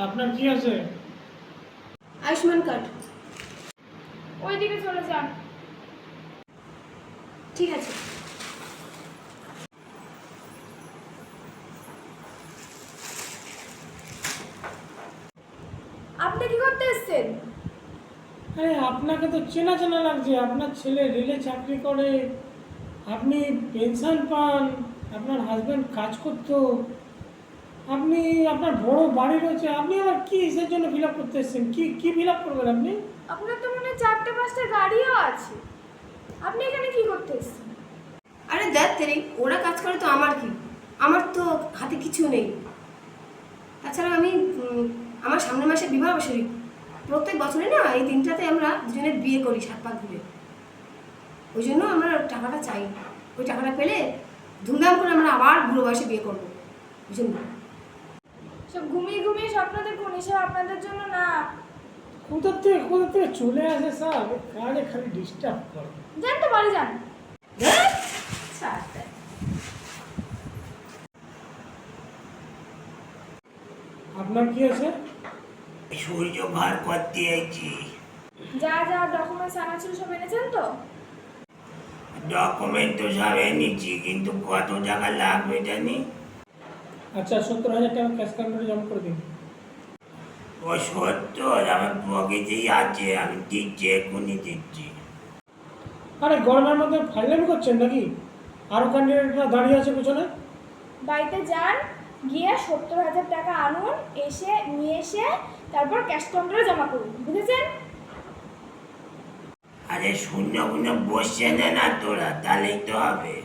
আপনার কি আছে? আয়ুষ্মান কার্ড। ওইদিকে চলে যান। ঠিক আছে। আপনি কি করতে এসেছেন? আরে আপনাকে তো চেনা চেনা লাগছে। আপনার ছেলে রেলে চাকরি করে, আপনি পেনশন পান, আপনার হাজব্যান্ড কাজ করতো, আপনি আপনার বড় বাড়ি রয়েছে, আপনি আবার কি কিসের জন্য ফিল আপ করতে এসেছেন? কি কি ফিল আপ করবেন আপনি? আপনার তো মনে হয় 4-5টা গাড়িও আছে। আপনি এখানে কি করতে এসেছেন? আরে দেখ তেরি, ওরা কাজ করে তো আমার কি? আমার তো হাতে কিছু নেই। তাছাড়া আমি আমার সামনের মাসে বিবাহ বার্ষিকী। প্রত্যেক বছরে না এই দিনটাতে আমরা দুজনের বিয়ে করি 7 পাক ঘুরে। ওই জন্য আমরা টাকাটা চাই। ওই টাকাটা পেলে ধুমধাম করে আমরা আবার বুড়ো বয়সে বিয়ে করবো, বুঝলেন না? সব ঘুমিয়ে ঘুমিয়ে স্বপ্ন দেখুন, এসব আপনাদের জন্য না। কোথা থেকে চলে আসে স্যার, কাজে খালি ডিস্টার্ব করে। যান তো বাড়ি যান। আপনার কি আছে? সূর্য বার করতে আইছি। যা যা ডকুমেন্টস আনা ছিল সব এনেছেন তো? ডকুমেন্ট তো সব এনেছি, কিন্তু কত টাকা লাগবে জানি। আচ্ছা, 70,000 টাকা ক্যাশ কাউন্টারে জমা করে দিন। ও 70 আমার পকেটেই আছে, আমি দিচ্ছি, এক্ষুনি দিচ্ছি। আরে গরমের মধ্যে ফাইলামি করছেন নাকি? আরও ক্যান্ডিডেটরা দাঁড়িয়ে আছে পেছনে। বাড়িতে যান, গিয়ে 70,000 টাকা আনুন, নিয়ে এসে তারপর ক্যাশ কাউন্টারে জমা করুন, বুঝেছেন? আরে শূন্য শূন্য বসছে না তোরা, তাহলেই তো হবে।